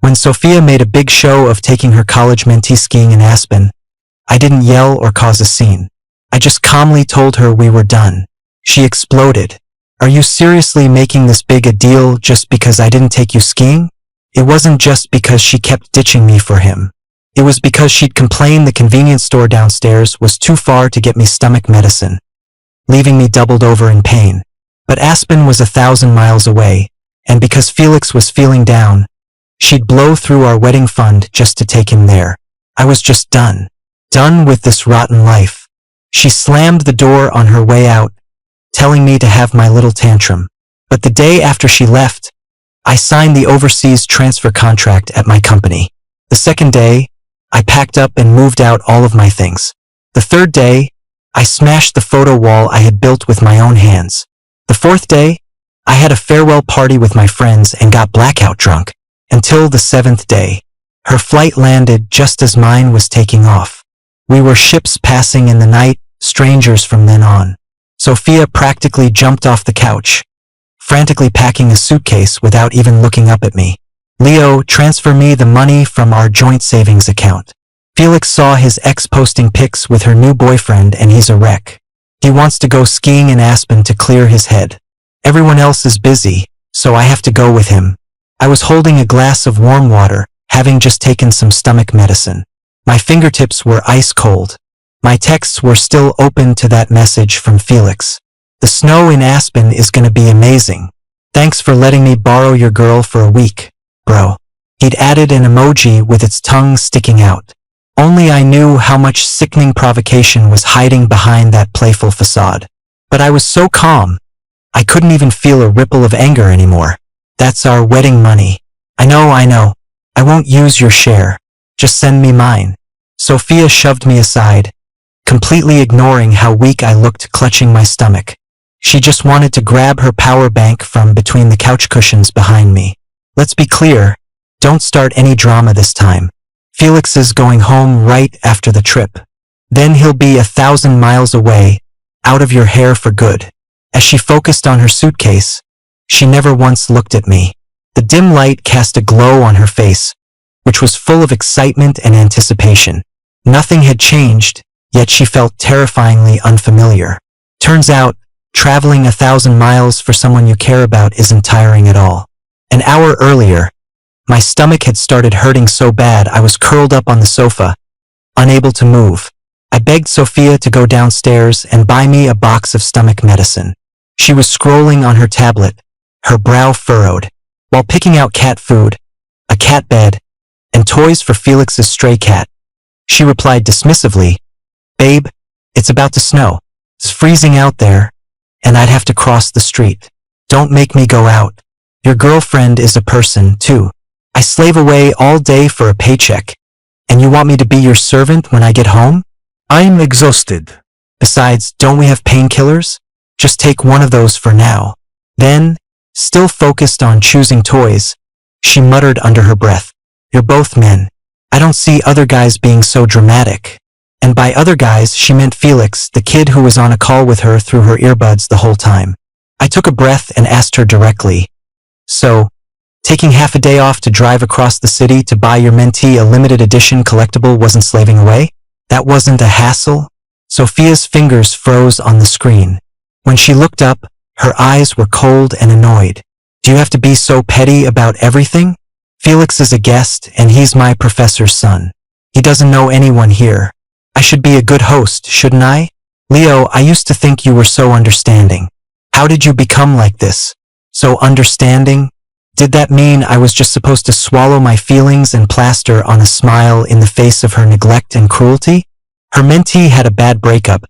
When Sophia made a big show of taking her college mentee skiing in Aspen, I didn't yell or cause a scene. I just calmly told her we were done. She exploded. Are you seriously making this big a deal just because I didn't take you skiing? It wasn't just because she kept ditching me for him. It was because she'd complained the convenience store downstairs was too far to get me stomach medicine, leaving me doubled over in pain. But Aspen was 1,000 miles away, and because Felix was feeling down, she'd blow through our wedding fund just to take him there. I was just done. Done with this rotten life. She slammed the door on her way out, telling me to have my little tantrum. But the day after she left, I signed the overseas transfer contract at my company. The second day, I packed up and moved out all of my things. The third day, I smashed the photo wall I had built with my own hands. The fourth day, I had a farewell party with my friends and got blackout drunk. Until the seventh day, her flight landed just as mine was taking off. We were ships passing in the night, strangers from then on. Sophia practically jumped off the couch, frantically packing a suitcase without even looking up at me. Leo, transfer me the money from our joint savings account. Felix saw his ex posting pics with her new boyfriend and he's a wreck. He wants to go skiing in Aspen to clear his head. Everyone else is busy, so I have to go with him. I was holding a glass of warm water, having just taken some stomach medicine. My fingertips were ice cold. My texts were still open to that message from Felix. The snow in Aspen is gonna be amazing. Thanks for letting me borrow your girl for a week, bro. He'd added an emoji with its tongue sticking out. Only I knew how much sickening provocation was hiding behind that playful facade. But I was so calm, I couldn't even feel a ripple of anger anymore. That's our wedding money. I know. I won't use your share. Just send me mine. Sophia shoved me aside, completely ignoring how weak I looked clutching my stomach. She just wanted to grab her power bank from between the couch cushions behind me. Let's be clear, don't start any drama this time. Felix is going home right after the trip. Then he'll be 1,000 miles away, out of your hair for good. As she focused on her suitcase, she never once looked at me. The dim light cast a glow on her face, which was full of excitement and anticipation. Nothing had changed, yet she felt terrifyingly unfamiliar. Turns out, traveling 1,000 miles for someone you care about isn't tiring at all. An hour earlier, my stomach had started hurting so bad I was curled up on the sofa, unable to move. I begged Sophia to go downstairs and buy me a box of stomach medicine. She was scrolling on her tablet, her brow furrowed, while picking out cat food, a cat bed, and toys for Felix's stray cat. She replied dismissively, "Babe, it's about to snow. It's freezing out there, and I'd have to cross the street. Don't make me go out. Your girlfriend is a person, too. I slave away all day for a paycheck, and you want me to be your servant when I get home? I'm exhausted. Besides, don't we have painkillers? Just take one of those for now." Then, still focused on choosing toys, she muttered under her breath, "You're both men. I don't see other guys being so dramatic." And by other guys, she meant Felix, the kid who was on a call with her through her earbuds the whole time. I took a breath and asked her directly, "So, taking half a day off to drive across the city to buy your mentee a limited edition collectible wasn't slaving away? That wasn't a hassle?" Sophia's fingers froze on the screen. When she looked up, her eyes were cold and annoyed. "Do you have to be so petty about everything? Felix is a guest, and he's my professor's son. He doesn't know anyone here. I should be a good host, shouldn't I? Leo, I used to think you were so understanding. How did you become like this? So understanding? Did that mean I was just supposed to swallow my feelings and plaster on a smile in the face of her neglect and cruelty?" Her mentee had a bad breakup,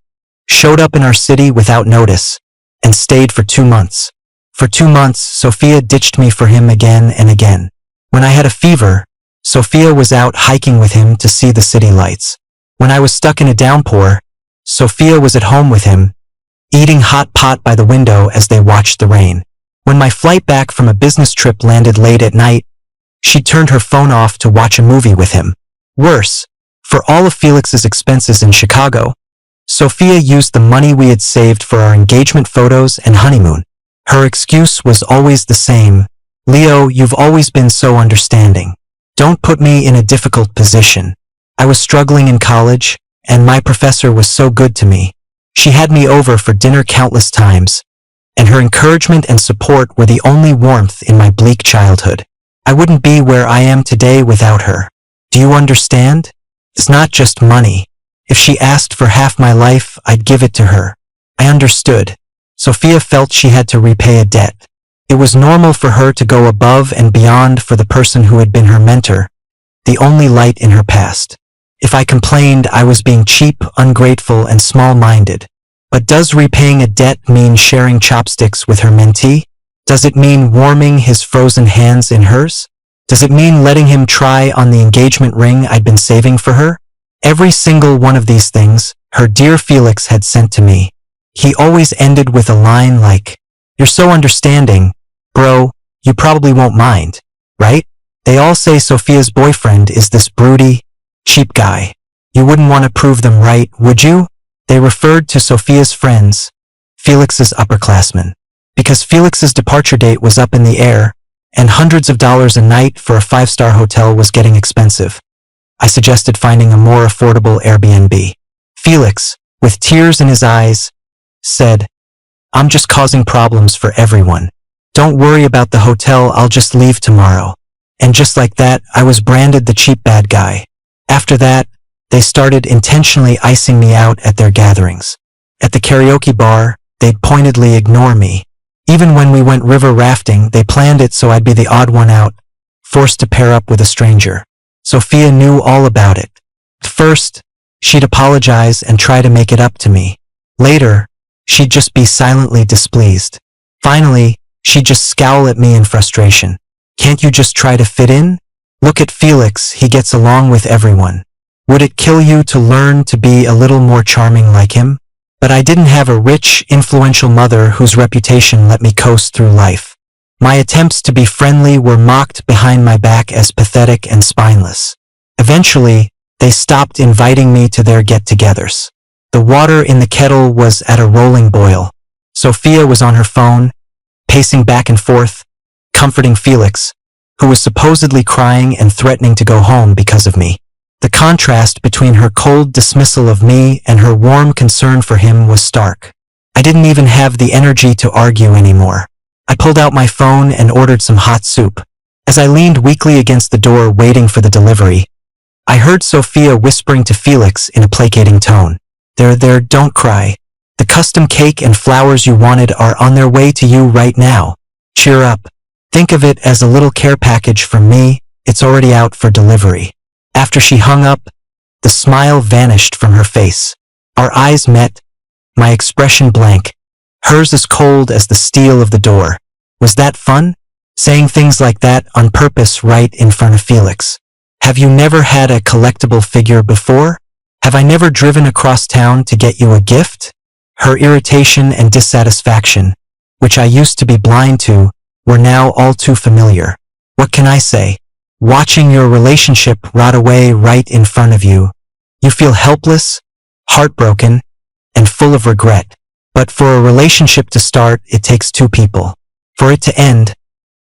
showed up in our city without notice, and stayed for 2 months. For 2 months, Sophia ditched me for him again and again. When I had a fever, Sophia was out hiking with him to see the city lights. When I was stuck in a downpour, Sophia was at home with him, eating hot pot by the window as they watched the rain. When my flight back from a business trip landed late at night, she turned her phone off to watch a movie with him. Worse, for all of Felix's expenses in Chicago, Sophia used the money we had saved for our engagement photos and honeymoon. Her excuse was always the same: "Leo, you've always been so understanding. Don't put me in a difficult position. I was struggling in college, and my professor was so good to me. She had me over for dinner countless times, and her encouragement and support were the only warmth in my bleak childhood. I wouldn't be where I am today without her. Do you understand? It's not just money. If she asked for half my life, I'd give it to her. I understood. Sophia felt she had to repay a debt. It was normal for her to go above and beyond for the person who had been her mentor, the only light in her past. If I complained, I was being cheap, ungrateful, and small-minded. But does repaying a debt mean sharing chopsticks with her mentee? Does it mean warming his frozen hands in hers? Does it mean letting him try on the engagement ring I'd been saving for her? Every single one of these things, her dear Felix had sent to me. He always ended with a line like, "You're so understanding, bro, you probably won't mind, right? They all say Sophia's boyfriend is this broody, cheap guy. You wouldn't want to prove them right, would you?" They referred to Sophia's friends, Felix's upperclassmen, because Felix's departure date was up in the air, and hundreds of dollars a night for a 5-star hotel was getting expensive. I suggested finding a more affordable Airbnb. Felix, with tears in his eyes, said, "I'm just causing problems for everyone. Don't worry about the hotel, I'll just leave tomorrow." And just like that, I was branded the cheap bad guy. After that, they started intentionally icing me out at their gatherings. At the karaoke bar, they'd pointedly ignore me. Even when we went river rafting, they planned it so I'd be the odd one out, forced to pair up with a stranger. Sophia knew all about it. At first, she'd apologize and try to make it up to me. Later, she'd just be silently displeased. Finally, she'd just scowl at me in frustration. "Can't you just try to fit in? Look at Felix, he gets along with everyone. Would it kill you to learn to be a little more charming like him?" But I didn't have a rich, influential mother whose reputation let me coast through life. My attempts to be friendly were mocked behind my back as pathetic and spineless. Eventually, they stopped inviting me to their get-togethers. The water in the kettle was at a rolling boil. Sophia was on her phone, pacing back and forth, comforting Felix, who was supposedly crying and threatening to go home because of me. The contrast between her cold dismissal of me and her warm concern for him was stark. I didn't even have the energy to argue anymore. I pulled out my phone and ordered some hot soup. As I leaned weakly against the door waiting for the delivery, I heard Sophia whispering to Felix in a placating tone, There, don't cry. The custom cake and flowers you wanted are on their way to you right now. Cheer up. Think of it as a little care package from me, it's already out for delivery." After she hung up, the smile vanished from her face. Our eyes met, my expression blank, hers as cold as the steel of the door. Was that fun? Saying things like that on purpose right in front of Felix. Have you never had a collectible figure before? Have I never driven across town to get you a gift? Her irritation and dissatisfaction, which I used to be blind to, were now all too familiar. What can I say? Watching your relationship rot away right in front of you, you feel helpless, heartbroken, and full of regret. But for a relationship to start, it takes two people. For it to end,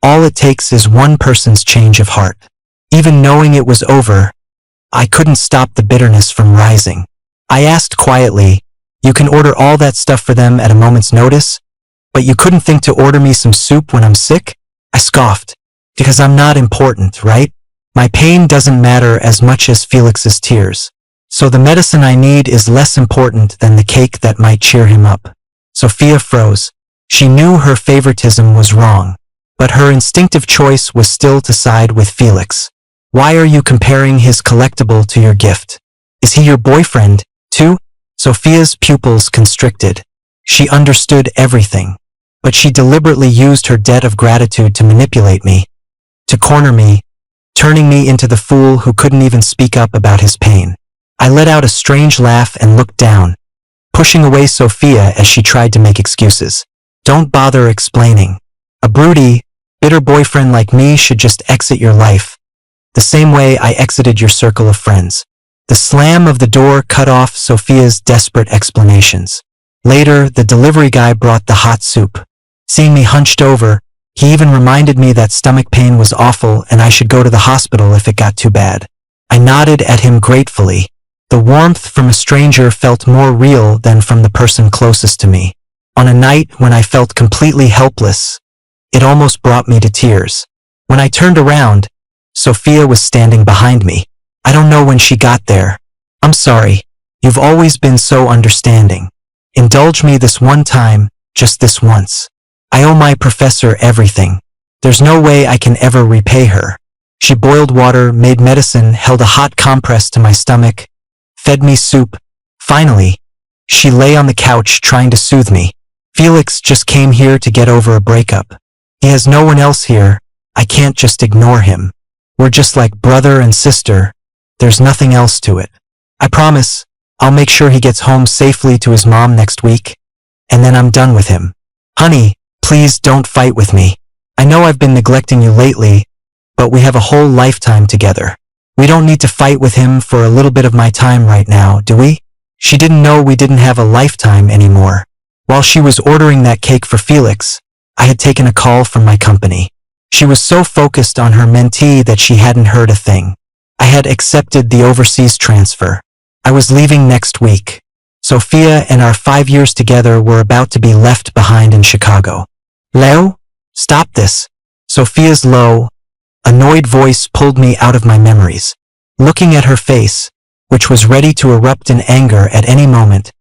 all it takes is one person's change of heart. Even knowing it was over, I couldn't stop the bitterness from rising. I asked quietly, "You can order all that stuff for them at a moment's notice, but you couldn't think to order me some soup when I'm sick?" I scoffed. "Because I'm not important, right? My pain doesn't matter as much as Felix's tears. So the medicine I need is less important than the cake that might cheer him up." Sophia froze. She knew her favoritism was wrong, but her instinctive choice was still to side with Felix. "Why are you comparing his collectible to your gift? Is he your boyfriend, too?" Sophia's pupils constricted. She understood everything, but she deliberately used her debt of gratitude to manipulate me, to corner me, turning me into the fool who couldn't even speak up about his pain. I let out a strange laugh and looked down, pushing away Sophia as she tried to make excuses. "Don't bother explaining. A broody, bitter boyfriend like me should just exit your life, the same way I exited your circle of friends." The slam of the door cut off Sophia's desperate explanations. Later, the delivery guy brought the hot soup. Seeing me hunched over, He even reminded me that stomach pain was awful and I should go to the hospital if it got too bad. I nodded at him gratefully. The warmth from a stranger felt more real than from the person closest to me. On a night when I felt completely helpless, it almost brought me to tears. When I turned around, Sophia was standing behind me. I don't know when she got there. I'm sorry. You've always been so understanding. Indulge me this one time, just this once. I owe my professor everything. There's no way I can ever repay her. She boiled water, made medicine, held a hot compress to my stomach, fed me soup. Finally, she lay on the couch trying to soothe me. Felix just came here to get over a breakup. He has no one else here. I can't just ignore him. We're just like brother and sister. There's nothing else to it. I promise, I'll make sure he gets home safely to his mom next week, and then I'm done with him. Honey, please don't fight with me. I know I've been neglecting you lately, but we have a whole lifetime together. We don't need to fight with him for a little bit of my time right now, do we? She didn't know we didn't have a lifetime anymore. While she was ordering that cake for Felix, I had taken a call from my company. She was so focused on her mentee that she hadn't heard a thing. I had accepted the overseas transfer. I was leaving next week. Sophia and our 5 years together were about to be left behind in Chicago. Leo? Stop this. Sophia's low, annoyed voice pulled me out of my memories. Looking at her face, which was ready to erupt in anger at any moment,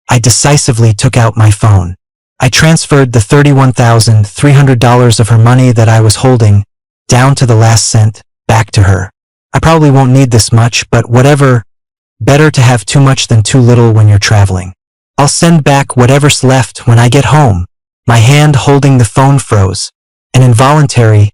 I decisively took out my phone. I transferred the $31,300 of her money that I was holding, down to the last cent, back to her. I probably won't need this much, but whatever. Better to have too much than too little when you're traveling. I'll send back whatever's left when I get home. My hand holding the phone froze. An involuntary,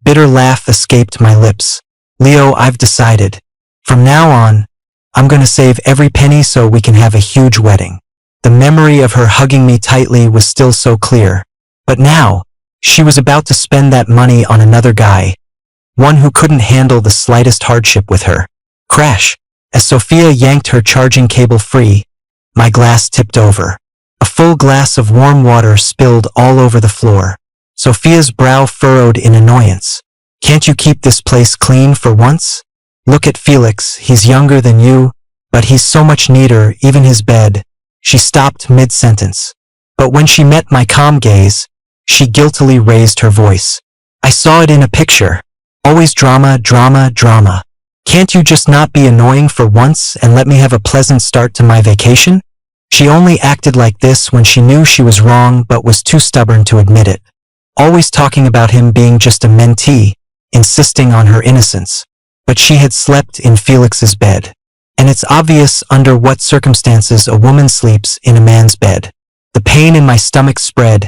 bitter laugh escaped my lips. Leo, I've decided. From now on, I'm gonna save every penny so we can have a huge wedding. The memory of her hugging me tightly was still so clear. But now, she was about to spend that money on another guy, one who couldn't handle the slightest hardship with her. Crash! As Sophia yanked her charging cable free, my glass tipped over. A full glass of warm water spilled all over the floor. Sophia's brow furrowed in annoyance. Can't you keep this place clean for once? Look at Felix, he's younger than you, but he's so much neater, even his bed. She stopped mid-sentence. But when she met my calm gaze, she guiltily raised her voice. I saw it in a picture. Always drama, drama, drama. Can't you just not be annoying for once and let me have a pleasant start to my vacation? She only acted like this when she knew she was wrong but was too stubborn to admit it. Always talking about him being just a mentee, insisting on her innocence. But she had slept in Felix's bed. And it's obvious under what circumstances a woman sleeps in a man's bed. The pain in my stomach spread,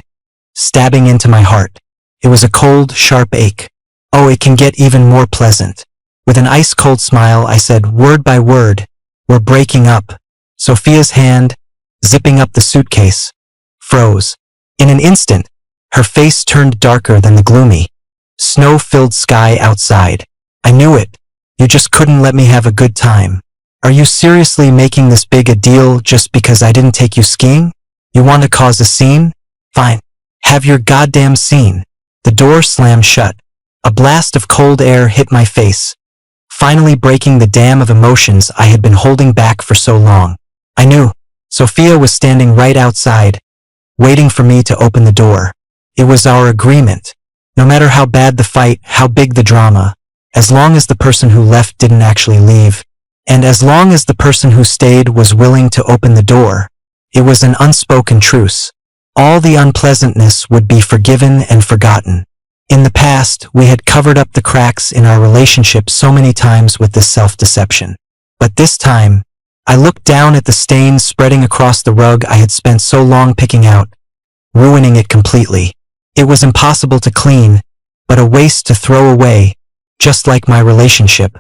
stabbing into my heart. It was a cold, sharp ache. Oh, it can get even more pleasant. With an ice-cold smile, I said, word by word, we're breaking up. Sophia's hand, zipping up the suitcase, froze. In an instant, her face turned darker than the gloomy, snow-filled sky outside. I knew it. You just couldn't let me have a good time. Are you seriously making this big a deal just because I didn't take you skiing? You want to cause a scene? Fine. Have your goddamn scene. The door slammed shut. A blast of cold air hit my face, finally breaking the dam of emotions I had been holding back for so long. I knew. Sophia was standing right outside, waiting for me to open the door. It was our agreement. No matter how bad the fight, how big the drama, as long as the person who left didn't actually leave, and as long as the person who stayed was willing to open the door, it was an unspoken truce. All the unpleasantness would be forgiven and forgotten. In the past, we had covered up the cracks in our relationship so many times with this self-deception. But this time, I looked down at the stains spreading across the rug I had spent so long picking out, ruining it completely. It was impossible to clean, but a waste to throw away, just like my relationship,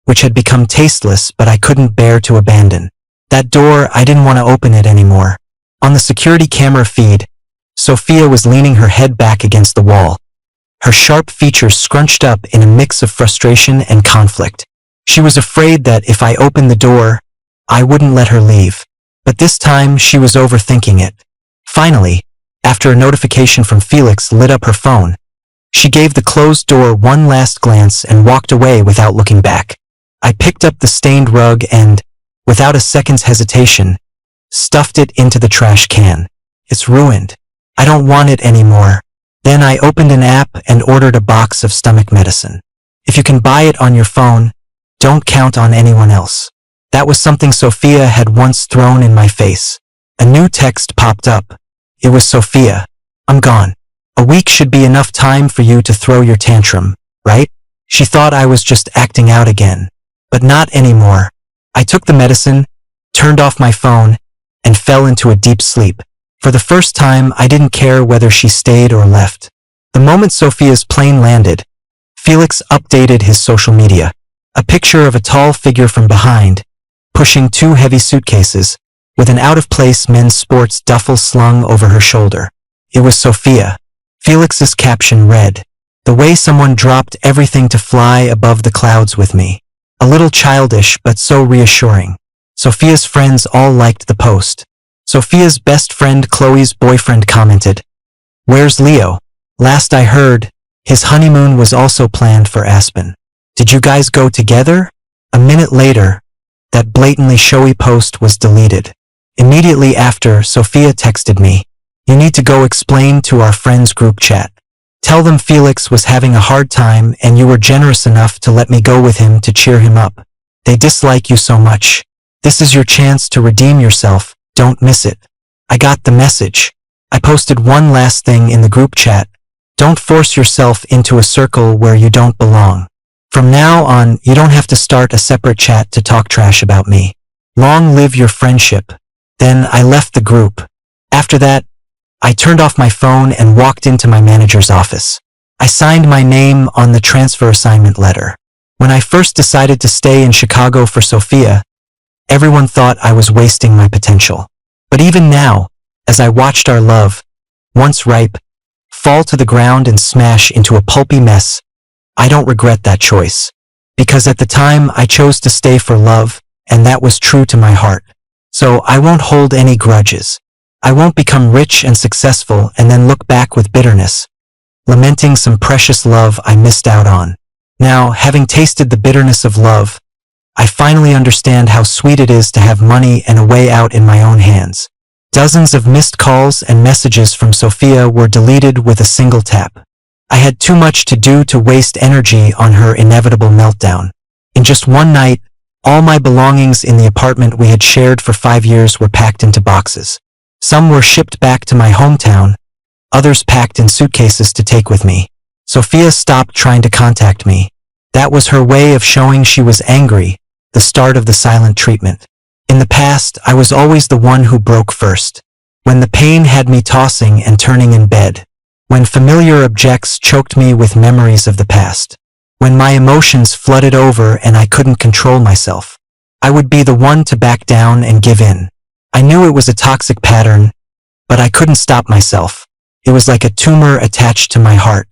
which had become tasteless but I couldn't bear to abandon. That door, I didn't want to open it anymore. On the security camera feed, Sophia was leaning her head back against the wall, her sharp features scrunched up in a mix of frustration and conflict. She was afraid that if I opened the door, I wouldn't let her leave. But this time, she was overthinking it. Finally, after a notification from Felix lit up her phone, She gave the closed door one last glance and walked away without looking back. I picked up the stained rug and, without a second's hesitation, stuffed it into the trash can. It's ruined. I don't want it anymore. Then I opened an app and ordered a box of stomach medicine. If you can buy it on your phone, don't count on anyone else. That was something Sophia had once thrown in my face. A new text popped up. It was Sophia. I'm gone. A week should be enough time for you to throw your tantrum, right? She thought I was just acting out again. But not anymore. I took the medicine, turned off my phone, and fell into a deep sleep. For the first time, I didn't care whether she stayed or left. The moment Sophia's plane landed, Felix updated his social media. A picture of a tall figure from behind, pushing two heavy suitcases, with an out-of-place men's sports duffel slung over her shoulder. It was Sophia. Felix's caption read, "The way someone dropped everything to fly above the clouds with me." A little childish but so reassuring. Sophia's friends all liked the post. Sophia's best friend Chloe's boyfriend commented, "Where's Leo? Last I heard, his honeymoon was also planned for Aspen. Did you guys go together?" A minute later, that blatantly showy post was deleted. Immediately after, Sophia texted me, "You need to go explain to our friends group chat. Tell them Felix was having a hard time and you were generous enough to let me go with him to cheer him up. They dislike you so much. This is your chance to redeem yourself. Don't miss it." I got the message. I posted one last thing in the group chat. Don't force yourself into a circle where you don't belong. From now on, you don't have to start a separate chat to talk trash about me. Long live your friendship. Then I left the group. After that, I turned off my phone and walked into my manager's office. I signed my name on the transfer assignment letter. When I first decided to stay in Chicago for Sophia, everyone thought I was wasting my potential. But even now, as I watched our love, once ripe, fall to the ground and smash into a pulpy mess, I don't regret that choice. Because at the time I chose to stay for love, and that was true to my heart. So I won't hold any grudges. I won't become rich and successful and then look back with bitterness, lamenting some precious love I missed out on. Now, having tasted the bitterness of love, I finally understand how sweet it is to have money and a way out in my own hands. Dozens of missed calls and messages from Sophia were deleted with a single tap. I had too much to do to waste energy on her inevitable meltdown. In just one night, all my belongings in the apartment we had shared for 5 years were packed into boxes. Some were shipped back to my hometown, others packed in suitcases to take with me. Sophia stopped trying to contact me. That was her way of showing she was angry, the start of the silent treatment. In the past, I was always the one who broke first. When the pain had me tossing and turning in bed. When familiar objects choked me with memories of the past. When my emotions flooded over and I couldn't control myself. I would be the one to back down and give in. I knew it was a toxic pattern, but I couldn't stop myself. It was like a tumor attached to my heart.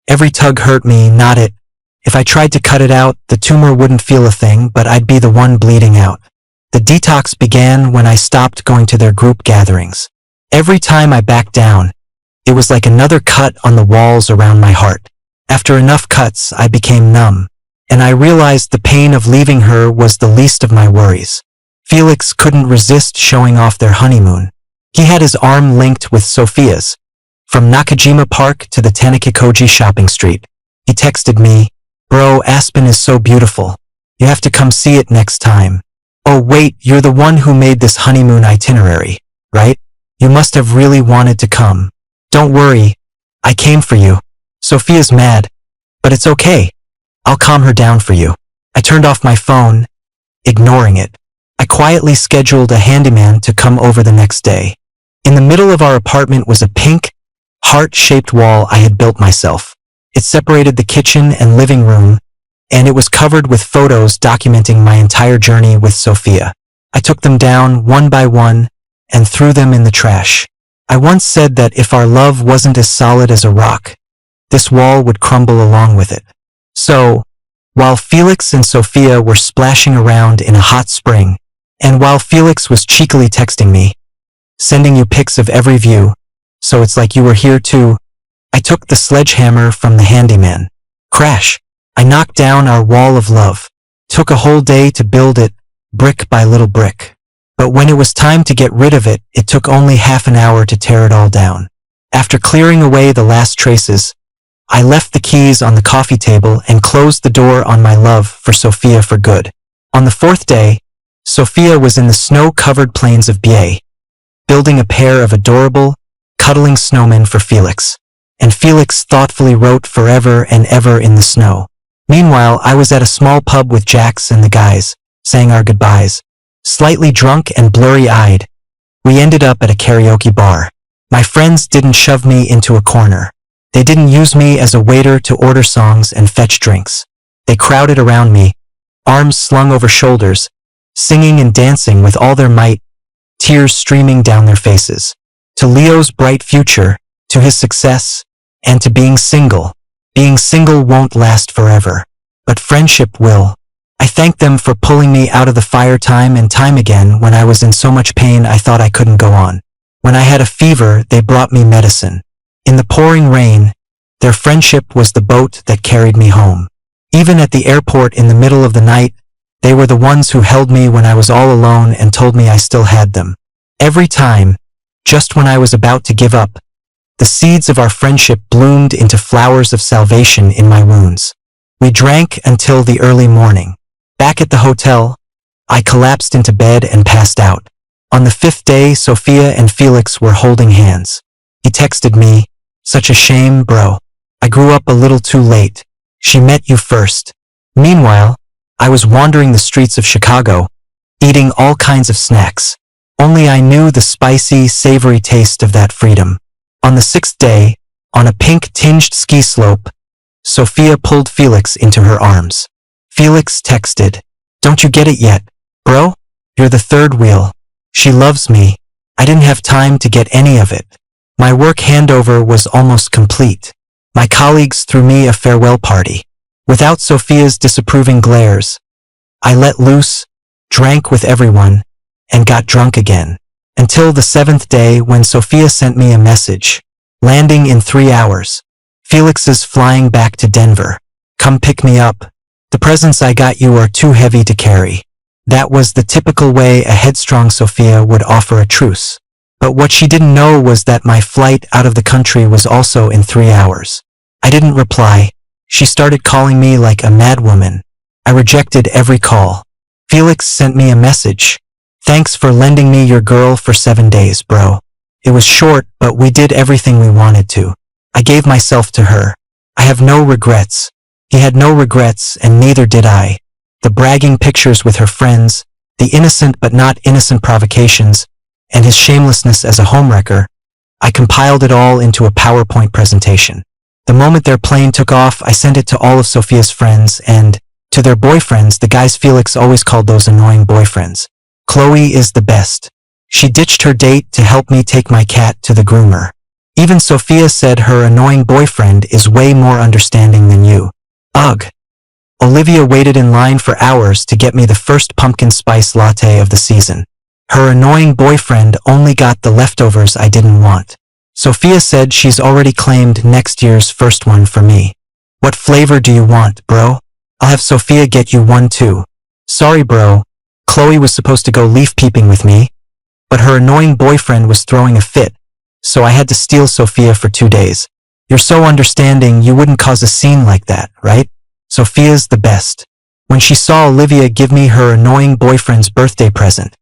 Every tug hurt me, not it. If I tried to cut it out, the tumor wouldn't feel a thing, but I'd be the one bleeding out. The detox began when I stopped going to their group gatherings. Every time I backed down, it was like another cut on the walls around my heart. After enough cuts, I became numb, and I realized the pain of leaving her was the least of my worries. Felix couldn't resist showing off their honeymoon. He had his arm linked with Sophia's. From Nakajima Park to the Tanakikoji shopping street. He texted me, "Bro, Aspen is so beautiful. You have to come see it next time. Oh wait, you're the one who made this honeymoon itinerary, right? You must have really wanted to come. Don't worry, I came for you. Sophia's mad, but it's okay. I'll calm her down for you." I turned off my phone, ignoring it. I quietly scheduled a handyman to come over the next day. In the middle of our apartment was a pink, heart-shaped wall I had built myself. It separated the kitchen and living room, and it was covered with photos documenting my entire journey with Sophia. I took them down one by one and threw them in the trash. I once said that if our love wasn't as solid as a rock, this wall would crumble along with it. So, while Felix and Sophia were splashing around in a hot spring, and while Felix was cheekily texting me, "Sending you pics of every view, so it's like you were here too," I took the sledgehammer from the handyman. Crash! I knocked down our wall of love. Took a whole day to build it, brick by little brick. But when it was time to get rid of it, it took only half an hour to tear it all down. After clearing away the last traces, I left the keys on the coffee table and closed the door on my love for Sophia for good. On the fourth day, Sophia was in the snow-covered plains of Bié, building a pair of adorable, cuddling snowmen for Felix. And Felix thoughtfully wrote forever and ever in the snow. Meanwhile, I was at a small pub with Jax and the guys, saying our goodbyes. Slightly drunk and blurry-eyed, we ended up at a karaoke bar. My friends didn't shove me into a corner. They didn't use me as a waiter to order songs and fetch drinks. They crowded around me, arms slung over shoulders, singing and dancing with all their might, tears streaming down their faces. To Leo's bright future, to his success, and to being single. Being single won't last forever, but friendship will. I thank them for pulling me out of the fire time and time again when I was in so much pain I thought I couldn't go on. When I had a fever, they brought me medicine. In the pouring rain, their friendship was the boat that carried me home. Even at the airport in the middle of the night, they were the ones who held me when I was all alone and told me I still had them. Every time, just when I was about to give up, the seeds of our friendship bloomed into flowers of salvation in my wounds. We drank until the early morning. Back at the hotel, I collapsed into bed and passed out. On the fifth day, Sophia and Felix were holding hands. He texted me, "Such a shame, bro. I grew up a little too late. She met you first." Meanwhile, I was wandering the streets of Chicago, eating all kinds of snacks. Only I knew the spicy, savory taste of that freedom. On the sixth day, on a pink-tinged ski slope, Sophia pulled Felix into her arms. Felix texted, "Don't you get it yet, bro? You're the third wheel. She loves me. I didn't have time to get any of it." My work handover was almost complete. My colleagues threw me a farewell party. Without Sophia's disapproving glares, I let loose, drank with everyone, and got drunk again. Until the seventh day when Sophia sent me a message. "Landing in 3 hours. Felix is flying back to Denver. Come pick me up. The presents I got you are too heavy to carry." That was the typical way a headstrong Sophia would offer a truce. But what she didn't know was that my flight out of the country was also in 3 hours. I didn't reply. She started calling me like a madwoman. I rejected every call. Felix sent me a message. "Thanks for lending me your girl for 7 days, bro. It was short, but we did everything we wanted to. I gave myself to her. I have no regrets." He had no regrets, and neither did I. The bragging pictures with her friends, the innocent but not innocent provocations, and his shamelessness as a homewrecker, I compiled it all into a PowerPoint presentation. The moment their plane took off, I sent it to all of Sophia's friends and, to their boyfriends, the guys Felix always called those annoying boyfriends. "Chloe is the best. She ditched her date to help me take my cat to the groomer. Even Sophia said her annoying boyfriend is way more understanding than you. Ugh." Olivia waited in line for hours to get me the first pumpkin spice latte of the season. Her annoying boyfriend only got the leftovers I didn't want. Sophia said she's already claimed next year's first one for me. "What flavor do you want, bro? I'll have Sophia get you one too." "Sorry, bro. Chloe was supposed to go leaf peeping with me, but her annoying boyfriend was throwing a fit, so I had to steal Sophia for 2 days. You're so understanding, you wouldn't cause a scene like that, right? Sophia's the best." When she saw Olivia give me her annoying boyfriend's birthday present,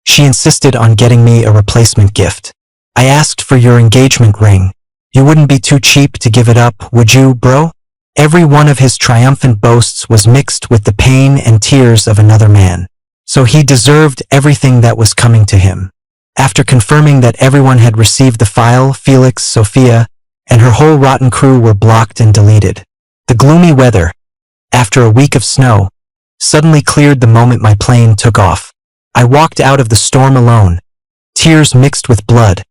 she insisted on getting me a replacement gift. "I asked for your engagement ring. You wouldn't be too cheap to give it up, would you, bro?" Every one of his triumphant boasts was mixed with the pain and tears of another man. So he deserved everything that was coming to him. After confirming that everyone had received the file, Felix, Sophia, and her whole rotten crew were blocked and deleted. The gloomy weather, after a week of snow, suddenly cleared the moment my plane took off. I walked out of the storm alone, tears mixed with blood,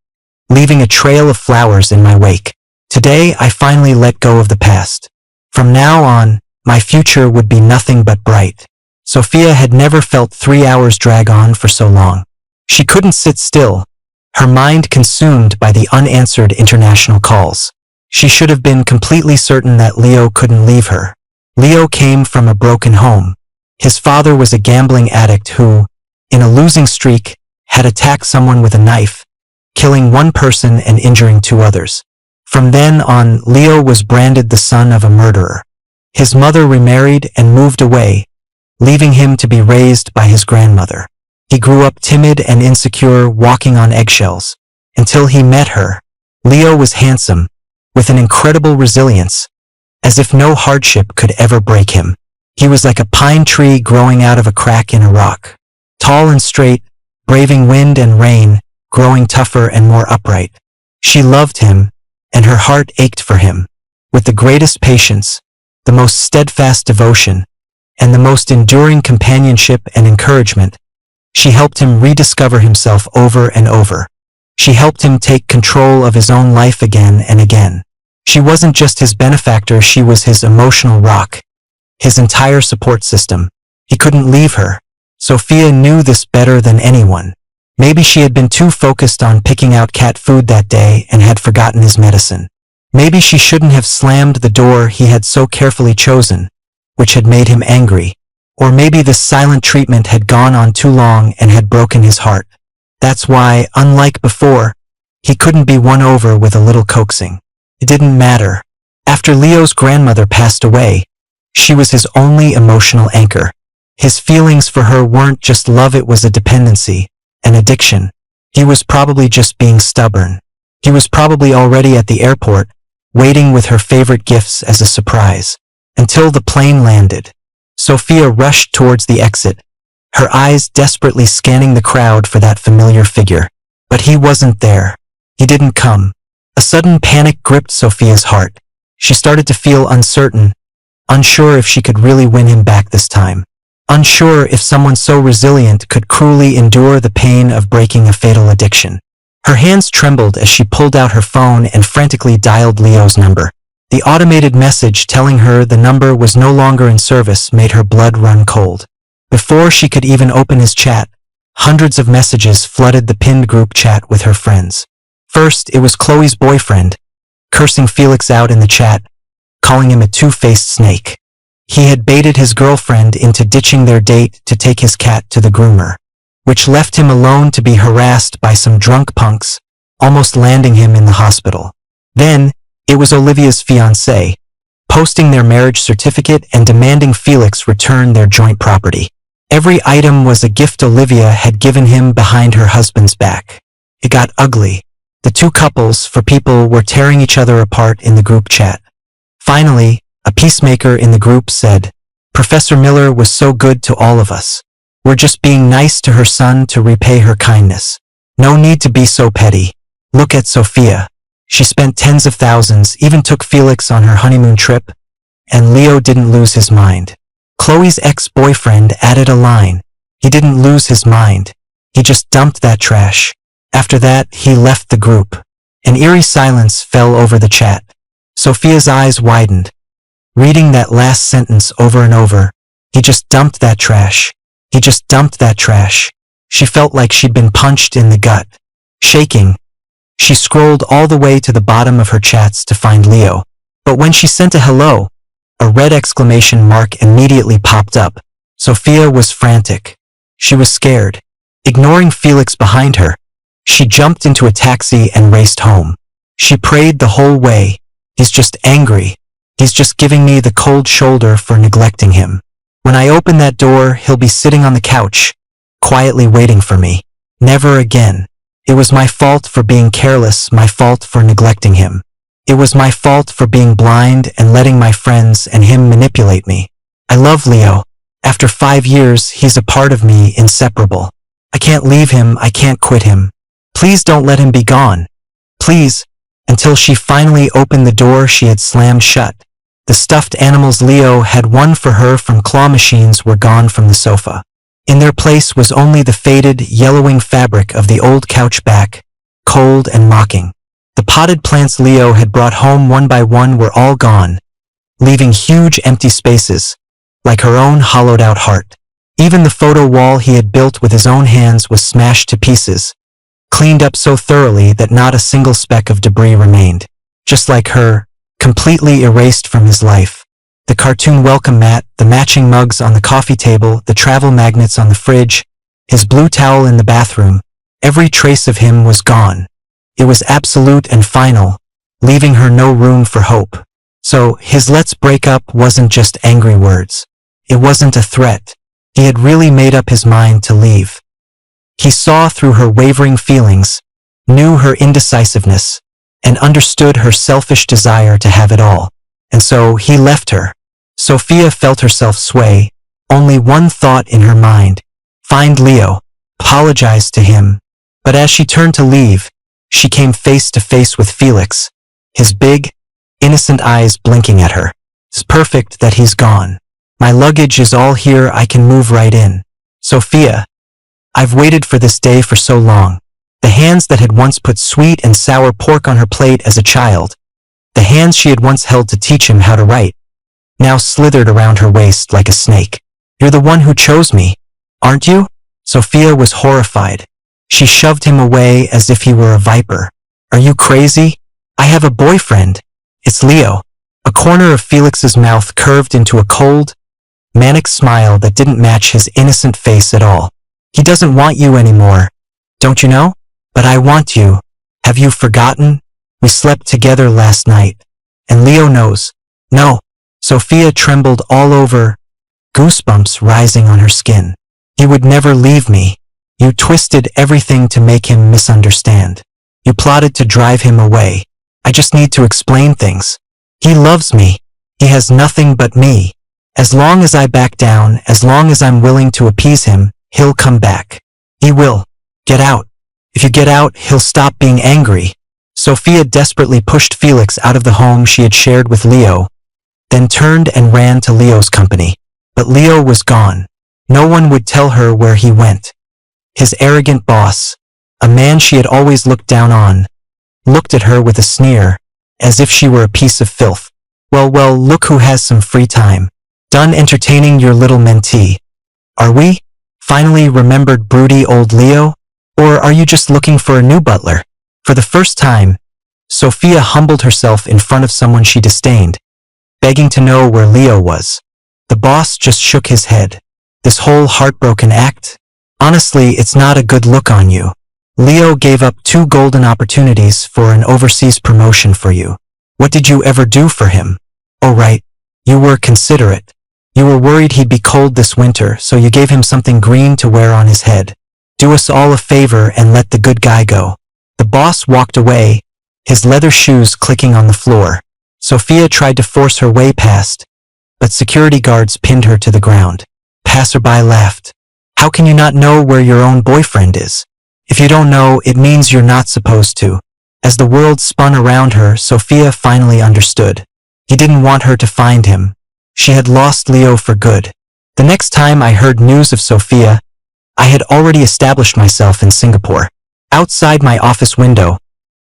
leaving a trail of flowers in my wake. Today, I finally let go of the past. From now on, my future would be nothing but bright. Sophia had never felt 3 hours drag on for so long. She couldn't sit still, her mind consumed by the unanswered international calls. She should have been completely certain that Leo couldn't leave her. Leo came from a broken home. His father was a gambling addict who, in a losing streak, had attacked someone with a knife, killing one person and injuring two others. From then on, Leo was branded the son of a murderer. His mother remarried and moved away, leaving him to be raised by his grandmother. He grew up timid and insecure, walking on eggshells. Until he met her. Leo was handsome, with an incredible resilience, as if no hardship could ever break him. He was like a pine tree growing out of a crack in a rock. Tall and straight, braving wind and rain, growing tougher and more upright. She loved him, and her heart ached for him. With the greatest patience, the most steadfast devotion, and the most enduring companionship and encouragement, she helped him rediscover himself over and over. She helped him take control of his own life again and again. She wasn't just his benefactor, she was his emotional rock, his entire support system. He couldn't leave her. Sophia knew this better than anyone. Maybe she had been too focused on picking out cat food that day and had forgotten his medicine. Maybe she shouldn't have slammed the door he had so carefully chosen, which had made him angry. Or maybe this silent treatment had gone on too long and had broken his heart. That's why, unlike before, he couldn't be won over with a little coaxing. It didn't matter. After Leo's grandmother passed away, she was his only emotional anchor. His feelings for her weren't just love, it was a dependency, an addiction. He was probably just being stubborn. He was probably already at the airport, waiting with her favorite gifts as a surprise. Until the plane landed. Sophia rushed towards the exit, her eyes desperately scanning the crowd for that familiar figure. But he wasn't there. He didn't come. A sudden panic gripped Sophia's heart. She started to feel uncertain, unsure if she could really win him back this time. Unsure if someone so resilient could cruelly endure the pain of breaking a fatal addiction. Her hands trembled as she pulled out her phone and frantically dialed Leo's number. The automated message telling her the number was no longer in service made her blood run cold. Before she could even open his chat, hundreds of messages flooded the pinned group chat with her friends. First, it was Chloe's boyfriend, cursing Felix out in the chat, calling him a two-faced snake. He had baited his girlfriend into ditching their date to take his cat to the groomer, which left him alone to be harassed by some drunk punks, almost landing him in the hospital. Then, it was Olivia's fiancé, posting their marriage certificate and demanding Felix return their joint property. Every item was a gift Olivia had given him behind her husband's back. It got ugly. The two couples, for people, were tearing each other apart in the group chat. Finally, a peacemaker in the group said, "Professor Miller was so good to all of us. We're just being nice to her son to repay her kindness. No need to be so petty. Look at Sophia. She spent tens of thousands, even took Felix on her honeymoon trip, and Leo didn't lose his mind." Chloe's ex-boyfriend added a line. "He didn't lose his mind. He just dumped that trash." After that, he left the group. An eerie silence fell over the chat. Sophia's eyes widened, reading that last sentence over and over. He just dumped that trash. He just dumped that trash. She felt like she'd been punched in the gut. Shaking, she scrolled all the way to the bottom of her chats to find Leo. But when she sent a hello, a red exclamation mark immediately popped up. Sophia was frantic. She was scared. Ignoring Felix behind her, she jumped into a taxi and raced home. She prayed the whole way. He's just angry. He's just giving me the cold shoulder for neglecting him. When I open that door, he'll be sitting on the couch, quietly waiting for me. Never again. It was my fault for being careless, my fault for neglecting him. It was my fault for being blind and letting my friends and him manipulate me. I love Leo. After 5 years, he's a part of me, inseparable. I can't leave him, I can't quit him. Please don't let him be gone. Please. Until she finally opened the door she had slammed shut. The stuffed animals Leo had won for her from claw machines were gone from the sofa. In their place was only the faded, yellowing fabric of the old couch back, cold and mocking. The potted plants Leo had brought home one by one were all gone, leaving huge empty spaces, like her own hollowed-out heart. Even the photo wall he had built with his own hands was smashed to pieces, cleaned up so thoroughly that not a single speck of debris remained. just like her, completely erased from his life. The cartoon welcome mat, the matching mugs on the coffee table, the travel magnets on the fridge, his blue towel in the bathroom, every trace of him was gone. It was absolute and final, leaving her no room for hope. So, his let's break up wasn't just angry words. It wasn't a threat. He had really made up his mind to leave. He saw through her wavering feelings, knew her indecisiveness, and understood her selfish desire to have it all. And so, he left her. Sophia felt herself sway, only one thought in her mind. Find Leo, apologize to him. But as she turned to leave, she came face to face with Felix, his big, innocent eyes blinking at her. It's perfect that he's gone. My luggage is all here, I can move right in. Sophia, I've waited for this day for so long. The hands that had once put sweet and sour pork on her plate as a child, the hands she had once held to teach him how to write, now slithered around her waist like a snake. You're the one who chose me, aren't you? Sophia was horrified. She shoved him away as if he were a viper. Are you crazy? I have a boyfriend. It's Leo. A corner of Felix's mouth curved into a cold, manic smile that didn't match his innocent face at all. He doesn't want you anymore, don't you know? But I want you. Have you forgotten? We slept together last night. And Leo knows. No. Sophia trembled all over, goosebumps rising on her skin. He would never leave me. You twisted everything to make him misunderstand. You plotted to drive him away. I just need to explain things. He loves me. He has nothing but me. As long as I back down, as long as I'm willing to appease him, he'll come back. He will. Get out. If you get out, he'll stop being angry. Sophia desperately pushed Felix out of the home she had shared with Leo, then turned and ran to Leo's company. But Leo was gone. No one would tell her where he went. His arrogant boss, a man she had always looked down on, looked at her with a sneer, as if she were a piece of filth. Well, look who has some free time. Done entertaining your little mentee. Are we? Finally remembered broody old Leo? Or are you just looking for a new butler? For the first time, Sophia humbled herself in front of someone she disdained, begging to know where Leo was. The boss just shook his head. This whole heartbroken act? Honestly, it's not a good look on you. Leo gave up 2 golden opportunities for an overseas promotion for you. What did you ever do for him? Oh right, you were considerate. You were worried he'd be cold this winter, so you gave him something green to wear on his head. Do us all a favor and let the good guy go. The boss walked away, his leather shoes clicking on the floor. Sophia tried to force her way past, but security guards pinned her to the ground. Passerby laughed. How can you not know where your own boyfriend is? If you don't know, it means you're not supposed to. As the world spun around her, Sophia finally understood. He didn't want her to find him. She had lost Leo for good. The next time I heard news of Sophia, I had already established myself in Singapore. Outside my office window,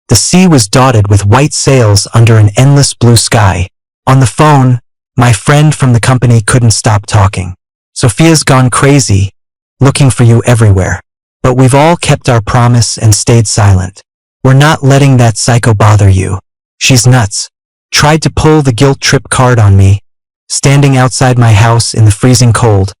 the sea was dotted with white sails under an endless blue sky. On the phone, my friend from the company couldn't stop talking. Sophia's gone crazy, looking for you everywhere. But we've all kept our promise and stayed silent. We're not letting that psycho bother you. She's nuts. Tried to pull the guilt trip card on me, standing outside my house in the freezing cold,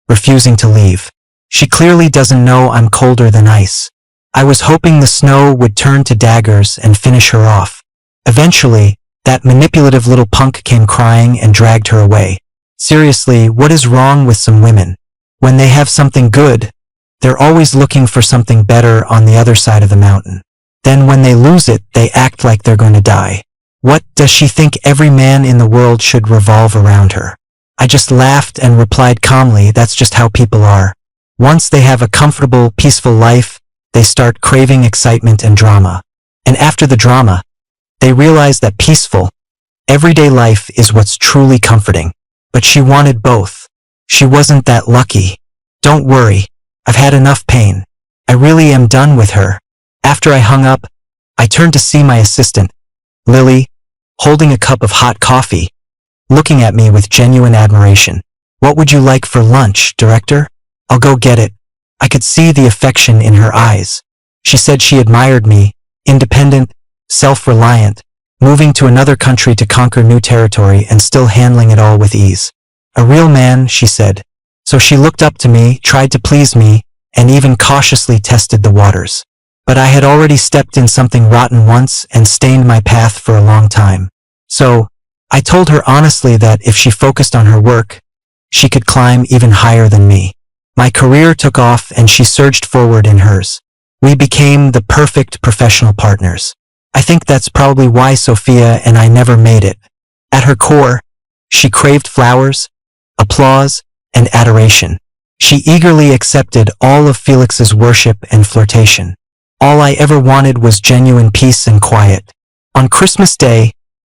refusing to leave. She clearly doesn't know I'm colder than ice. I was hoping the snow would turn to daggers and finish her off. Eventually, that manipulative little punk came crying and dragged her away. Seriously, what is wrong with some women? When they have something good, they're always looking for something better on the other side of the mountain. Then when they lose it, they act like they're going to die. What, does she think every man in the world should revolve around her? I just laughed and replied calmly, that's just how people are. Once they have a comfortable, peaceful life, they start craving excitement and drama. And after the drama, they realize that peaceful, everyday life is what's truly comforting. But she wanted both. She wasn't that lucky. Don't worry, I've had enough pain. I really am done with her. After I hung up, I turned to see my assistant, Lily, holding a cup of hot coffee, looking at me with genuine admiration. What would you like for lunch, Director? I'll go get it. I could see the affection in her eyes. She said she admired me, independent, self-reliant, moving to another country to conquer new territory and still handling it all with ease. A real man, she said. So she looked up to me, tried to please me, and even cautiously tested the waters. But I had already stepped in something rotten once and stained my path for a long time. So, I told her honestly that if she focused on her work, she could climb even higher than me. My career took off and she surged forward in hers. We became the perfect professional partners. I think that's probably why Sophia and I never made it. At her core, she craved flowers, applause, and adoration. She eagerly accepted all of Felix's worship and flirtation. All I ever wanted was genuine peace and quiet. On Christmas Day,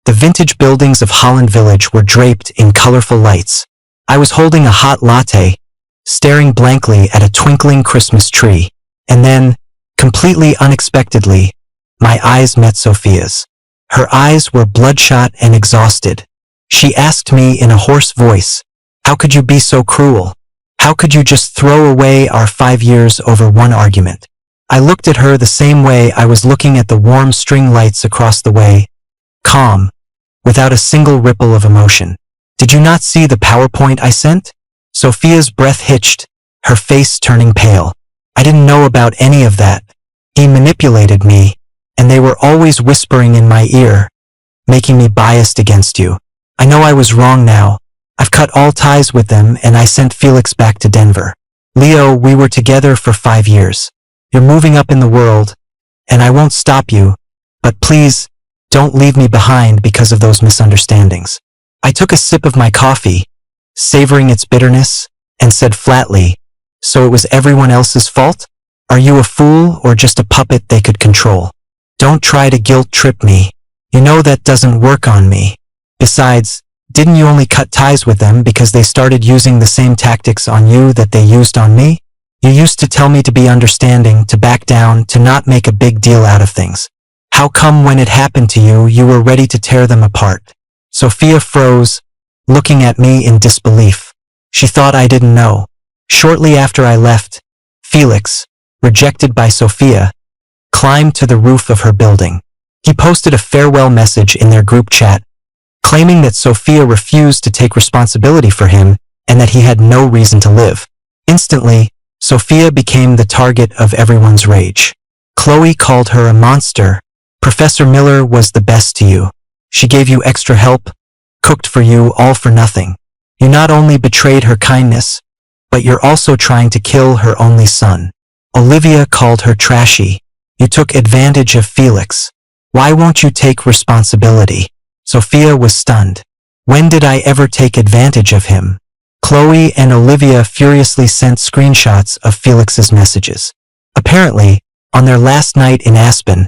the vintage buildings of Holland Village were draped in colorful lights. I was holding a hot latte, staring blankly at a twinkling Christmas tree. And then, completely unexpectedly, my eyes met Sophia's. Her eyes were bloodshot and exhausted. She asked me in a hoarse voice, "How could you be so cruel? How could you just throw away our 5 years over one argument?" I looked at her the same way I was looking at the warm string lights across the way, calm, without a single ripple of emotion. "Did you not see the PowerPoint I sent?" Sophia's breath hitched, her face turning pale. "I didn't know about any of that. He manipulated me, and they were always whispering in my ear, making me biased against you. I know I was wrong now. I've cut all ties with them and I sent Felix back to Denver. Leo, we were together for 5 years. You're moving up in the world, and I won't stop you, but please, don't leave me behind because of those misunderstandings." I took a sip of my coffee, savoring its bitterness, and said flatly, "So it was everyone else's fault? Are you a fool or just a puppet they could control? Don't try to guilt trip me. You know that doesn't work on me. Besides, didn't you only cut ties with them because they started using the same tactics on you that they used on me? You used to tell me to be understanding, to back down, to not make a big deal out of things. How come when it happened to you, you were ready to tear them apart?" Sophia froze, looking at me in disbelief. She thought I didn't know. Shortly after I left, Felix, rejected by Sophia, climbed to the roof of her building. He posted a farewell message in their group chat, claiming that Sophia refused to take responsibility for him and that he had no reason to live. Instantly, Sophia became the target of everyone's rage. Chloe called her a monster. Professor Miller was the best to you. She gave you extra help, cooked for you, all for nothing. You not only betrayed her kindness, but you're also trying to kill her only son. Olivia called her trashy. You took advantage of Felix. Why won't you take responsibility? Sophia was stunned. When did I ever take advantage of him? Chloe and Olivia furiously sent screenshots of Felix's messages. Apparently, on their last night in Aspen,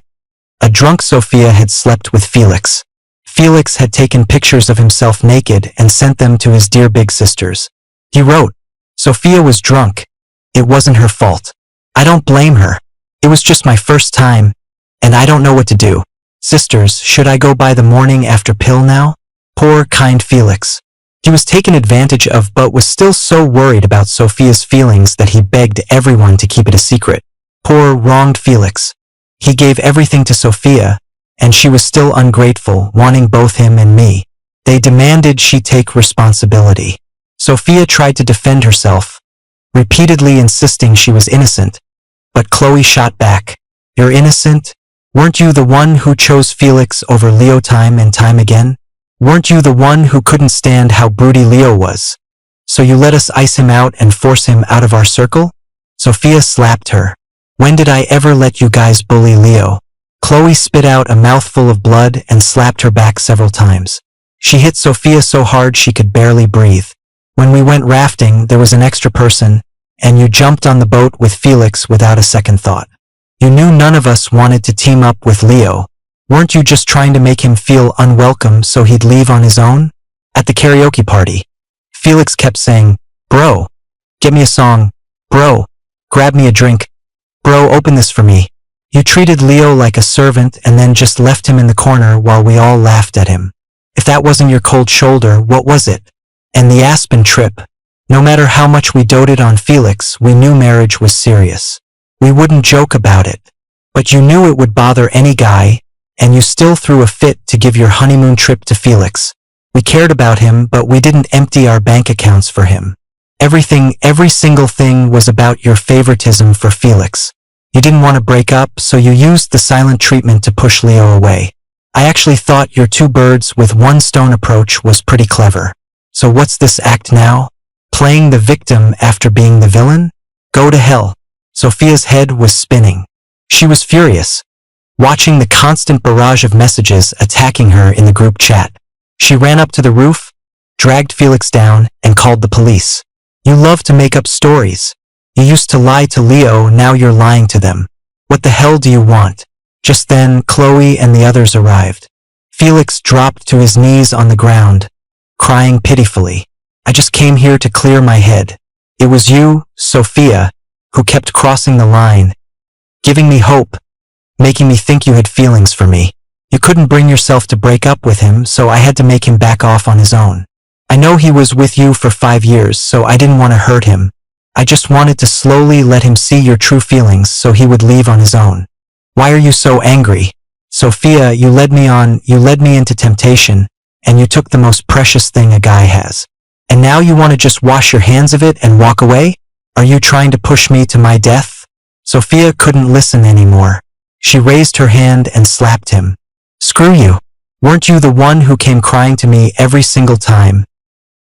a drunk Sophia had slept with Felix. Felix had taken pictures of himself naked and sent them to his dear big sisters. He wrote, "Sophia was drunk. It wasn't her fault. I don't blame her. It was just my first time, and I don't know what to do. Sisters, should I go buy the morning after pill now?" Poor, kind Felix. He was taken advantage of but was still so worried about Sophia's feelings that he begged everyone to keep it a secret. Poor, wronged Felix. He gave everything to Sophia, and she was still ungrateful, wanting both him and me. They demanded she take responsibility. Sophia tried to defend herself, repeatedly insisting she was innocent, but Chloe shot back. "You're innocent? Weren't you the one who chose Felix over Leo time and time again? Weren't you the one who couldn't stand how broody Leo was? So you let us ice him out and force him out of our circle?" Sophia slapped her. "When did I ever let you guys bully Leo?" Chloe spit out a mouthful of blood and slapped her back several times. She hit Sophia so hard she could barely breathe. "When we went rafting, there was an extra person, and you jumped on the boat with Felix without a second thought. You knew none of us wanted to team up with Leo. Weren't you just trying to make him feel unwelcome so he'd leave on his own?" At the karaoke party, Felix kept saying, "Bro, get me a song. Bro, grab me a drink. Bro, open this for me." You treated Leo like a servant and then just left him in the corner while we all laughed at him. If that wasn't your cold shoulder, what was it? And the Aspen trip. No matter how much we doted on Felix, we knew marriage was serious. We wouldn't joke about it. But you knew it would bother any guy, and you still threw a fit to give your honeymoon trip to Felix. We cared about him, but we didn't empty our bank accounts for him. Every single thing was about your favoritism for Felix. You didn't want to break up, so you used the silent treatment to push Leo away. I actually thought your two birds with one stone approach was pretty clever. So what's this act now? Playing the victim after being the villain? Go to hell. Sophia's head was spinning. She was furious, watching the constant barrage of messages attacking her in the group chat. She ran up to the roof, dragged Felix down, and called the police. You love to make up stories. You used to lie to Leo, now you're lying to them. What the hell do you want? Just then, Chloe and the others arrived. Felix dropped to his knees on the ground, crying pitifully. I just came here to clear my head. It was you, Sophia, who kept crossing the line, giving me hope, making me think you had feelings for me. You couldn't bring yourself to break up with him, so I had to make him back off on his own. I know he was with you for 5 years, so I didn't want to hurt him. I just wanted to slowly let him see your true feelings so he would leave on his own. Why are you so angry? Sophia, you led me into temptation, and you took the most precious thing a guy has. And now you want to just wash your hands of it and walk away? Are you trying to push me to my death? Sophia couldn't listen anymore. She raised her hand and slapped him. Screw you. Weren't you the one who came crying to me every single time,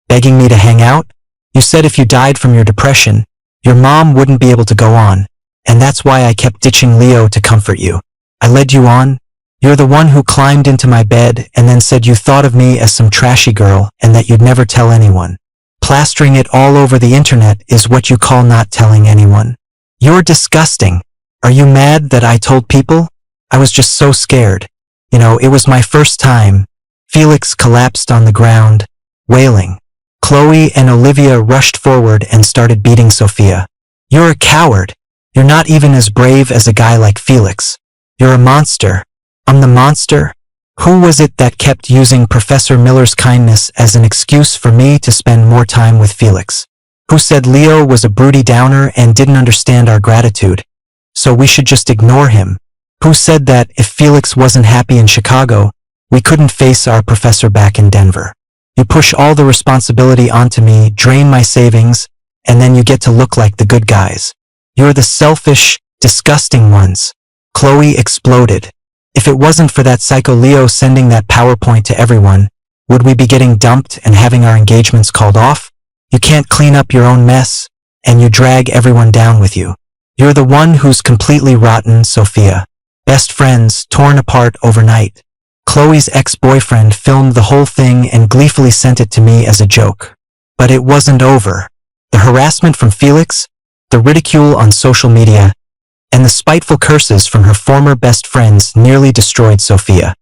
begging me to hang out? You said if you died from your depression, your mom wouldn't be able to go on, and that's why I kept ditching Leo to comfort you. I led you on. You're the one who climbed into my bed and then said you thought of me as some trashy girl and that you'd never tell anyone. Plastering it all over the internet is what you call not telling anyone. You're disgusting. Are you mad that I told people? I was just so scared. It was my first time. Felix collapsed on the ground, wailing. Chloe and Olivia rushed forward and started beating Sophia. You're a coward. You're not even as brave as a guy like Felix. You're a monster. I'm the monster? Who was it that kept using Professor Miller's kindness as an excuse for me to spend more time with Felix? Who said Leo was a broody downer and didn't understand our gratitude, so we should just ignore him? Who said that if Felix wasn't happy in Chicago, we couldn't face our professor back in Denver? You push all the responsibility onto me, drain my savings, and then you get to look like the good guys. You're the selfish, disgusting ones. Chloe exploded. If it wasn't for that psycho Leo sending that PowerPoint to everyone, would we be getting dumped and having our engagements called off? You can't clean up your own mess, and you drag everyone down with you. You're the one who's completely rotten, Sophia. Best friends torn apart overnight. Chloe's ex-boyfriend filmed the whole thing and gleefully sent it to me as a joke. But it wasn't over. The harassment from Felix, the ridicule on social media, and the spiteful curses from her former best friends nearly destroyed Sophia.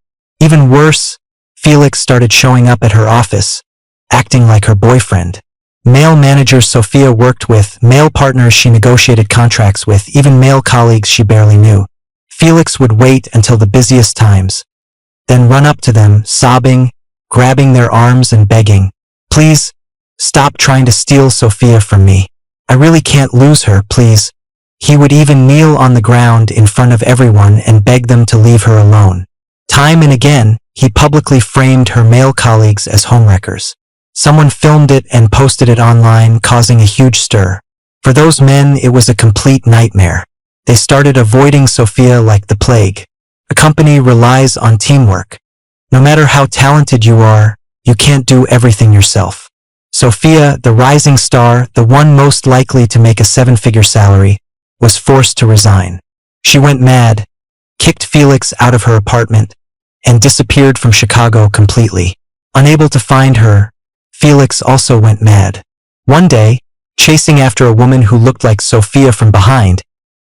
Even worse, Felix started showing up at her office, acting like her boyfriend. Male managers Sophia worked with, male partners she negotiated contracts with, even male colleagues she barely knew. Felix would wait until the busiest times, then run up to them, sobbing, grabbing their arms and begging, "Please, stop trying to steal Sophia from me. I really can't lose her, please." He would even kneel on the ground in front of everyone and beg them to leave her alone. Time and again, he publicly framed her male colleagues as homewreckers. Someone filmed it and posted it online, causing a huge stir. For those men, it was a complete nightmare. They started avoiding Sophia like the plague. A company relies on teamwork. No matter how talented you are, you can't do everything yourself. Sophia, the rising star, the one most likely to make a 7-figure salary, was forced to resign. She went mad, kicked Felix out of her apartment, and disappeared from Chicago completely. Unable to find her, Felix also went mad. One day, chasing after a woman who looked like Sophia from behind,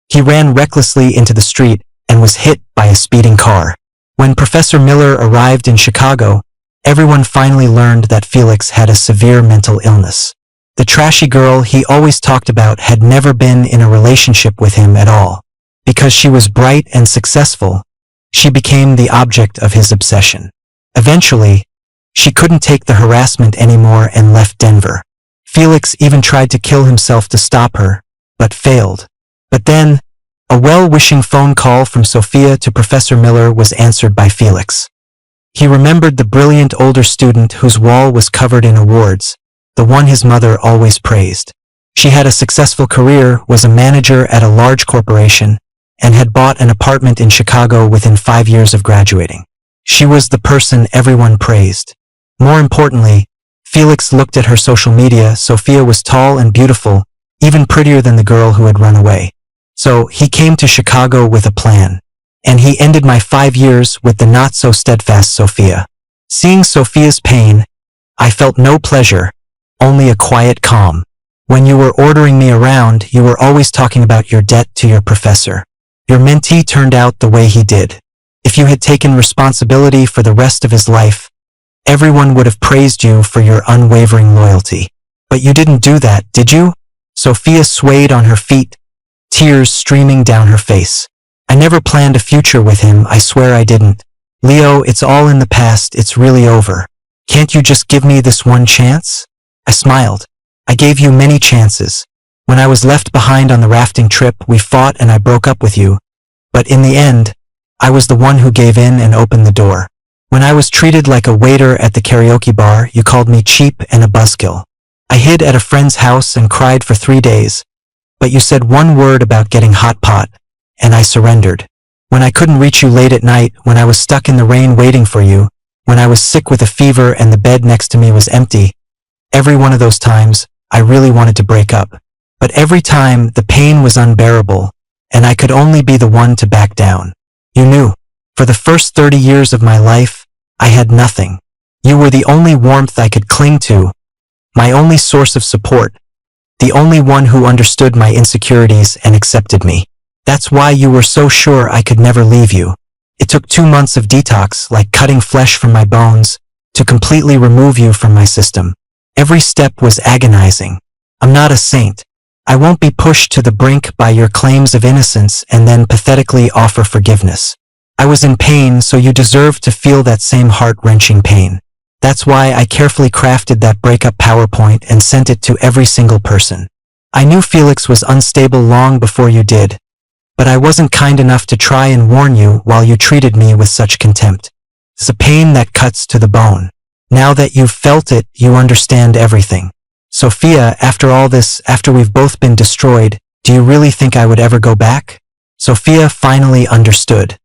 he ran recklessly into the street and was hit by a speeding car. When Professor Miller arrived in Chicago, everyone finally learned that Felix had a severe mental illness. The trashy girl he always talked about had never been in a relationship with him at all. Because she was bright and successful, she became the object of his obsession. Eventually, she couldn't take the harassment anymore and left Denver. Felix even tried to kill himself to stop her, but failed. But then, A well-wishing phone call from Sophia to Professor Miller was answered by Felix. He remembered the brilliant older student whose wall was covered in awards, the one his mother always praised. She had a successful career, was a manager at a large corporation, and had bought an apartment in Chicago within 5 years of graduating. She was the person everyone praised. More importantly, Felix looked at her social media. Sophia was tall and beautiful, even prettier than the girl who had run away. So he came to Chicago with a plan. And he ended my 5 years with the not-so-steadfast Sophia. Seeing Sophia's pain, I felt no pleasure, only a quiet calm. When you were ordering me around, you were always talking about your debt to your professor. Your mentee turned out the way he did. If you had taken responsibility for the rest of his life, everyone would have praised you for your unwavering loyalty. But you didn't do that, did you? Sophia swayed on her feet, tears streaming down her face. I never planned a future with him, I swear I didn't. Leo, it's all in the past, it's really over. Can't you just give me this one chance? I smiled. I gave you many chances. When I was left behind on the rafting trip, we fought and I broke up with you. But in the end, I was the one who gave in and opened the door. When I was treated like a waiter at the karaoke bar, you called me cheap and a buzzkill. I hid at a friend's house and cried for 3 days. But you said one word about getting hot pot, and I surrendered. When I couldn't reach you late at night, when I was stuck in the rain waiting for you, when I was sick with a fever and the bed next to me was empty, every one of those times, I really wanted to break up. But every time, the pain was unbearable, and I could only be the one to back down. You knew. For the first 30 years of my life, I had nothing. You were the only warmth I could cling to, my only source of support, the only one who understood my insecurities and accepted me. That's why you were so sure I could never leave you. It took 2 months of detox, like cutting flesh from my bones, to completely remove you from my system. Every step was agonizing. I'm not a saint. I won't be pushed to the brink by your claims of innocence and then pathetically offer forgiveness. I was in pain, so you deserve to feel that same heart-wrenching pain. That's why I carefully crafted that breakup PowerPoint and sent it to every single person. I knew Felix was unstable long before you did, but I wasn't kind enough to try and warn you while you treated me with such contempt. It's a pain that cuts to the bone. Now that you've felt it, you understand everything. Sophia, after all this, after we've both been destroyed, do you really think I would ever go back? Sophia finally understood.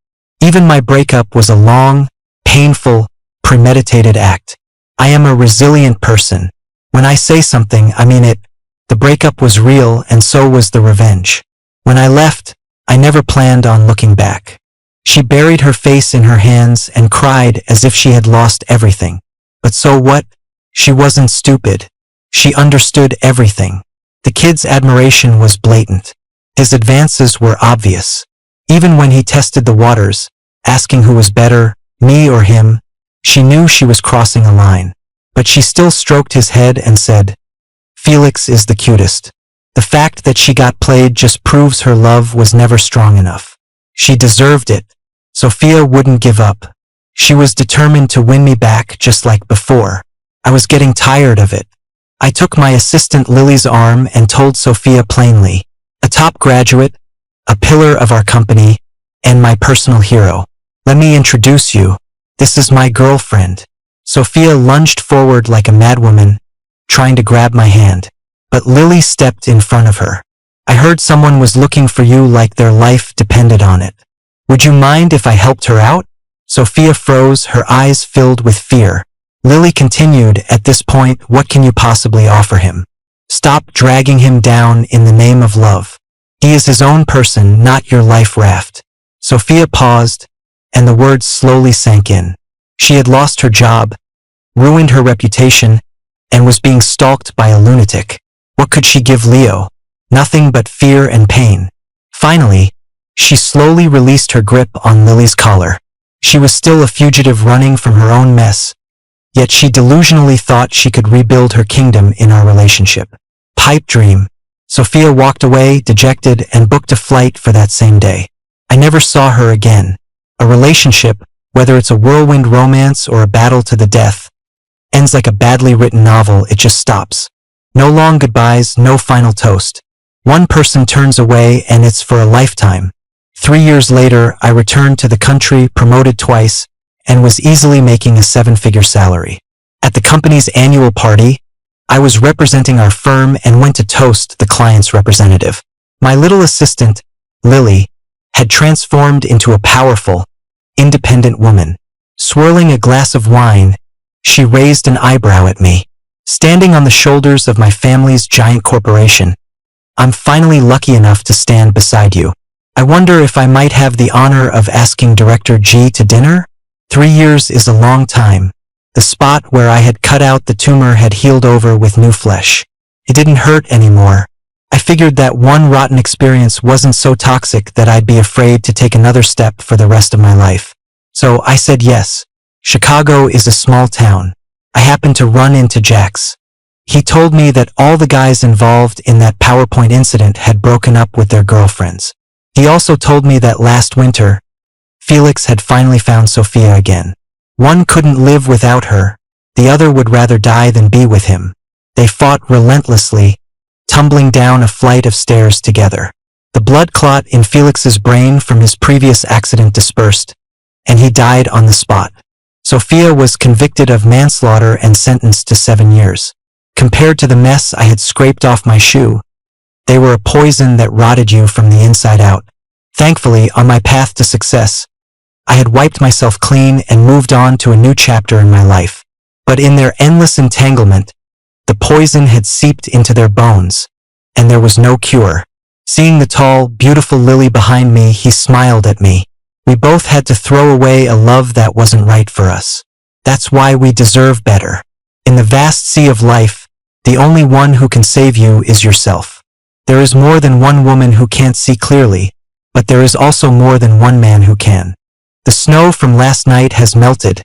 Even my breakup was a long, painful, premeditated act. I am a resilient person. When I say something, I mean it. The breakup was real, and so was the revenge. When I left, I never planned on looking back. She buried her face in her hands and cried as if she had lost everything. But so what? She wasn't stupid. She understood everything. The kid's admiration was blatant. His advances were obvious. Even when he tested the waters, asking who was better, me or him, she knew she was crossing a line. But she still stroked his head and said, "Felix is the cutest." The fact that she got played just proves her love was never strong enough. She deserved it. Sophia wouldn't give up. She was determined to win me back just like before. I was getting tired of it. I took my assistant Lily's arm and told Sophia plainly, a top graduate, a pillar of our company, and my personal hero. Let me introduce you. This is my girlfriend. Sophia lunged forward like a madwoman, trying to grab my hand. But Lily stepped in front of her. I heard someone was looking for you like their life depended on it. Would you mind if I helped her out? Sophia froze, her eyes filled with fear. Lily continued, at this point, what can you possibly offer him? Stop dragging him down in the name of love. He is his own person, not your life raft. Sophia paused, and the words slowly sank in. She had lost her job, ruined her reputation, and was being stalked by a lunatic. What could she give Leo? Nothing but fear and pain. Finally, she slowly released her grip on Lily's collar. She was still a fugitive running from her own mess, yet she delusionally thought she could rebuild her kingdom in our relationship. Pipe dream. Sophia walked away, dejected, and booked a flight for that same day. I never saw her again. A relationship, whether it's a whirlwind romance or a battle to the death, ends like a badly written novel. It just stops. No long goodbyes, no final toast. One person turns away and it's for a lifetime. 3 years later, I returned to the country, promoted twice, and was easily making a 7-figure salary. At the company's annual party, I was representing our firm and went to toast the client's representative. My little assistant, Lily, had transformed into a powerful, independent woman. Swirling a glass of wine, she raised an eyebrow at me. Standing on the shoulders of my family's giant corporation, I'm finally lucky enough to stand beside you. I wonder if I might have the honor of asking Director G to dinner? 3 years is a long time. The spot where I had cut out the tumor had healed over with new flesh. It didn't hurt anymore. I figured that one rotten experience wasn't so toxic that I'd be afraid to take another step for the rest of my life. So I said yes. Chicago is a small town. I happened to run into Jax. He told me that all the guys involved in that PowerPoint incident had broken up with their girlfriends. He also told me that last winter, Felix had finally found Sophia again. One couldn't live without her. The other would rather die than be with him. They fought relentlessly, tumbling down a flight of stairs together. The blood clot in Felix's brain from his previous accident dispersed, and he died on the spot. Sophia was convicted of manslaughter and sentenced to 7 years. Compared to the mess I had scraped off my shoe, they were a poison that rotted you from the inside out. Thankfully, on my path to success, I had wiped myself clean and moved on to a new chapter in my life. But in their endless entanglement, the poison had seeped into their bones, and there was no cure. Seeing the tall, beautiful Lily behind me, he smiled at me. We both had to throw away a love that wasn't right for us. That's why we deserve better. In the vast sea of life, the only one who can save you is yourself. There is more than one woman who can't see clearly, but there is also more than one man who can. The snow from last night has melted,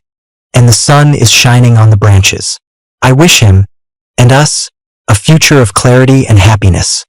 and the sun is shining on the branches. I wish him, and us, a future of clarity and happiness.